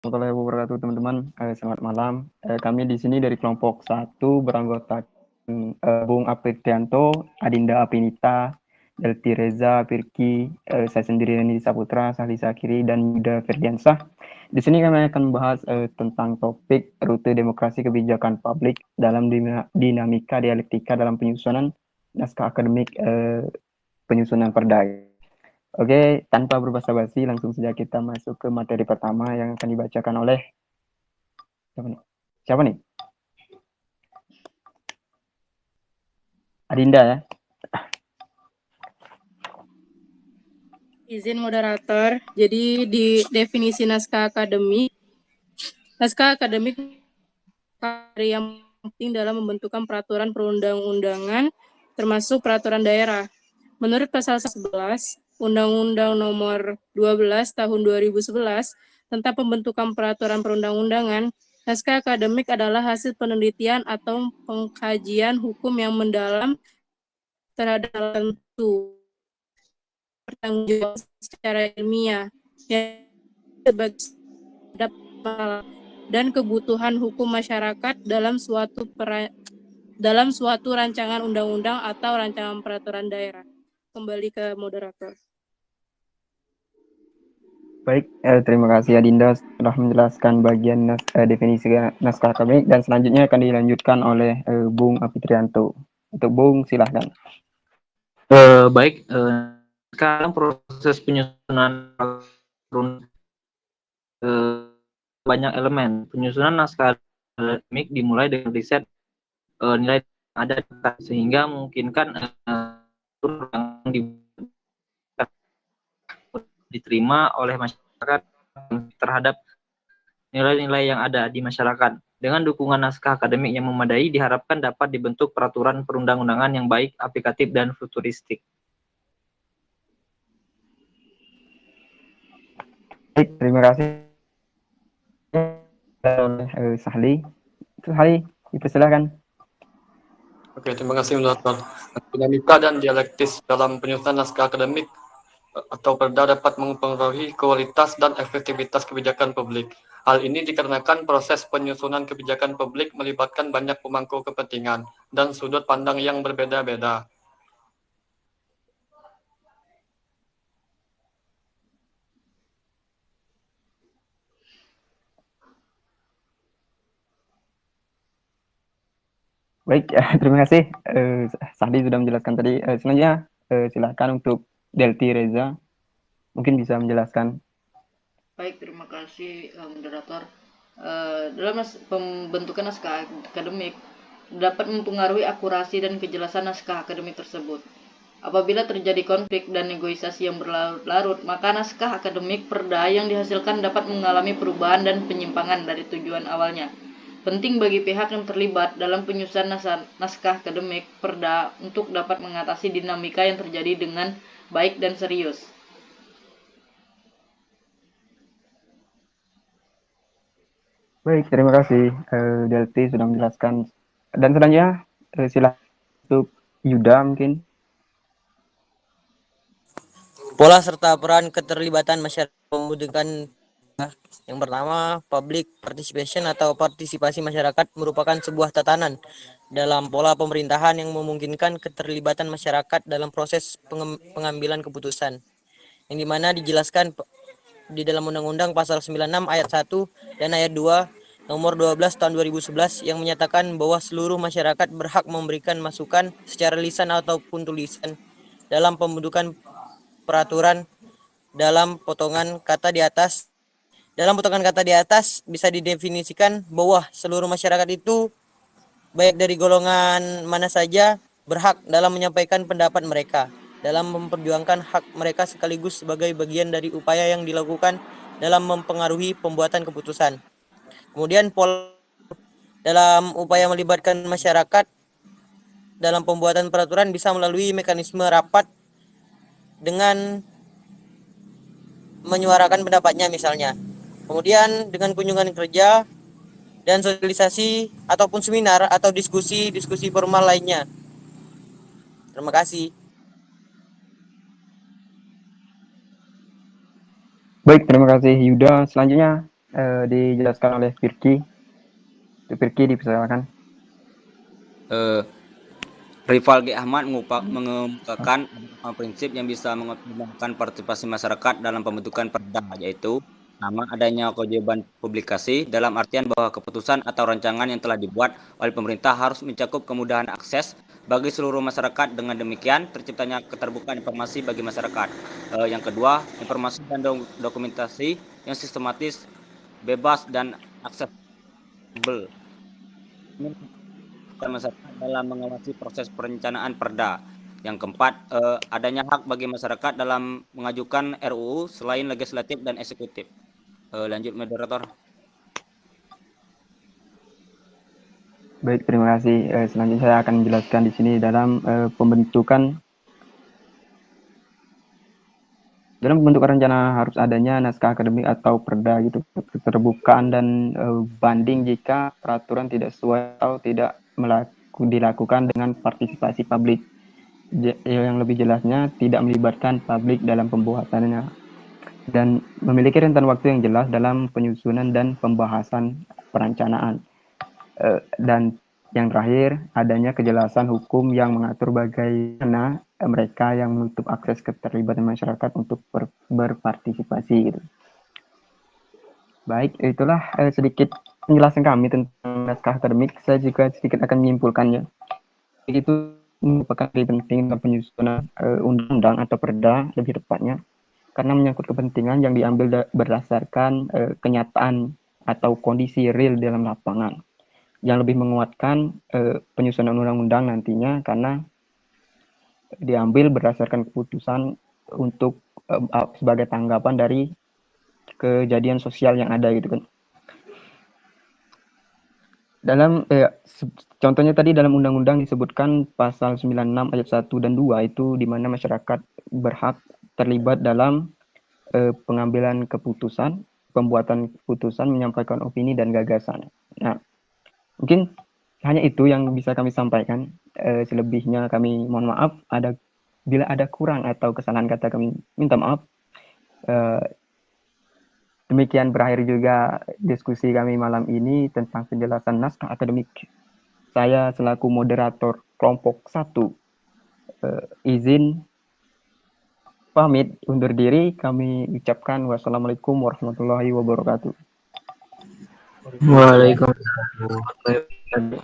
Warahmatullahi wabarakatuh teman-teman. Selamat malam. Kami di sini dari kelompok 1 beranggotakan Bung Aprianto, Adinda Apinita, Delti Reza, Firki, saya sendiri Reni Saputra, Sahli Sakiri, dan Yuda Ferdiansah. Di sini kami akan membahas tentang topik rute demokrasi kebijakan publik dalam dinamika dialektika dalam penyusunan naskah akademik penyusunan perda. Oke, tanpa berbasa-basi, langsung saja kita masuk ke materi pertama yang akan dibacakan oleh siapa nih? Siapa nih? Adinda ya. Izin moderator. Jadi di definisi naskah akademik karya yang penting dalam membentukkan peraturan perundang-undangan termasuk peraturan daerah. Menurut pasal 11 Undang-Undang Nomor 12 Tahun 2011 tentang pembentukan peraturan perundang-undangan, naskah akademik adalah hasil penelitian atau pengkajian hukum yang mendalam terhadap tertentu, bertanggung jawab secara ilmiah yang sebagai dan kebutuhan hukum masyarakat dalam suatu rancangan undang-undang atau rancangan peraturan daerah. Kembali ke moderator. Baik, terima kasih Adinda sudah menjelaskan bagian definisi naskah akademik dan selanjutnya akan dilanjutkan oleh Bung Apitrianto. Untuk Bung, silahkan. Baik, sekarang proses penyusunan banyak elemen. Penyusunan naskah akademik dimulai dengan riset nilai ada sehingga memungkinkan yang diterima oleh masyarakat terhadap nilai-nilai yang ada di masyarakat. Dengan dukungan naskah akademik yang memadai, diharapkan dapat dibentuk peraturan perundang-undangan yang baik, aplikatif, dan futuristik. Baik, terima kasih oleh Sahli. Sahli, dipersilakan. Oke, terima kasih moderator. Dinamika dan dialektis dalam penyusunan naskah akademik atau perda dapat mempengaruhi kualitas dan efektivitas kebijakan publik. Hal ini dikarenakan proses penyusunan kebijakan publik melibatkan banyak pemangku kepentingan dan sudut pandang yang berbeda-beda. Baik, terima kasih. Sahli sudah menjelaskan tadi. Selanjutnya, silakan untuk Delti Reza. Mungkin bisa menjelaskan. Baik, terima kasih moderator. Dalam pembentukan naskah akademik dapat mempengaruhi akurasi dan kejelasan naskah akademik tersebut. Apabila terjadi konflik dan negosiasi yang berlarut-larut, maka naskah akademik perda yang dihasilkan dapat mengalami perubahan dan penyimpangan dari tujuan awalnya. Penting bagi pihak yang terlibat dalam penyusunan naskah akademik perda untuk dapat mengatasi dinamika yang terjadi dengan baik dan serius. Baik, terima kasih Delti sudah menjelaskan. Dan selanjutnya silakan untuk Yuda mungkin. Pola serta peran keterlibatan masyarakat memudahkan. Yang pertama, public participation atau partisipasi masyarakat merupakan sebuah tatanan dalam pola pemerintahan yang memungkinkan keterlibatan masyarakat dalam proses pengambilan keputusan. Yang dimana dijelaskan di dalam Undang-Undang Pasal 96 Ayat 1 dan Ayat 2 Nomor 12 Tahun 2011 yang menyatakan bahwa seluruh masyarakat berhak memberikan masukan secara lisan ataupun tulisan dalam pembentukan peraturan. Dalam potongan kata di atas bisa didefinisikan bahwa seluruh masyarakat itu baik dari golongan mana saja berhak dalam menyampaikan pendapat mereka, dalam memperjuangkan hak mereka sekaligus sebagai bagian dari upaya yang dilakukan dalam mempengaruhi pembuatan keputusan. Kemudian dalam upaya melibatkan masyarakat dalam pembuatan peraturan bisa melalui mekanisme rapat dengan menyuarakan pendapatnya misalnya. Kemudian dengan kunjungan kerja dan sosialisasi ataupun seminar atau diskusi formal lainnya. Terima kasih. Baik, terima kasih Yuda. Selanjutnya dijelaskan oleh Firki. Firki dipersilakan. Rival G. Ahmad mengemukakan prinsip yang bisa mengoptimalkan partisipasi masyarakat dalam pembentukan perda, yaitu nama adanya kewajiban publikasi dalam artian bahwa keputusan atau rancangan yang telah dibuat oleh pemerintah harus mencakup kemudahan akses bagi seluruh masyarakat. Dengan demikian terciptanya keterbukaan informasi bagi masyarakat. Yang kedua, informasi dan dokumentasi yang sistematis, bebas dan aksesibel masyarakat dalam mengawasi proses perencanaan perda. Yang keempat, adanya hak bagi masyarakat dalam mengajukan RUU selain legislatif dan eksekutif. Lanjut moderator. Baik, terima kasih. Selanjutnya saya akan menjelaskan di sini dalam pembentukan rencana harus adanya naskah akademik atau perda gitu, keterbukaan dan banding jika peraturan tidak sesuai atau tidak dilakukan dengan partisipasi publik. Yang lebih jelasnya tidak melibatkan publik dalam pembuatannya dan memiliki rentan waktu yang jelas dalam penyusunan dan pembahasan perencanaan. Dan yang terakhir, adanya kejelasan hukum yang mengatur bagaimana mereka yang menutup akses keterlibatan masyarakat untuk berpartisipasi gitu. Baik, itulah sedikit penjelasan kami tentang naskah akademik. Saya juga sedikit akan menyimpulkannya. Itu merupakan penting dalam penyusunan undang-undang atau perda lebih tepatnya, karena menyangkut kepentingan yang diambil berdasarkan kenyataan atau kondisi real dalam lapangan, yang lebih menguatkan penyusunan undang-undang nantinya karena diambil berdasarkan keputusan untuk sebagai tanggapan dari kejadian sosial yang ada gitu kan. Dalam contohnya tadi dalam undang-undang disebutkan pasal 96 ayat 1 dan 2 itu di mana masyarakat berhak terlibat dalam pengambilan keputusan, pembuatan keputusan, menyampaikan opini dan gagasan. Nah, mungkin hanya itu yang bisa kami sampaikan. Selebihnya kami mohon maaf bila ada kurang atau kesalahan kata kami minta maaf. Demikian berakhir juga diskusi kami malam ini tentang penjelasan naskah akademik. Saya selaku moderator kelompok 1 izin pamit undur diri. Kami ucapkan wassalamualaikum warahmatullahi wabarakatuh. Waalaikumsalam.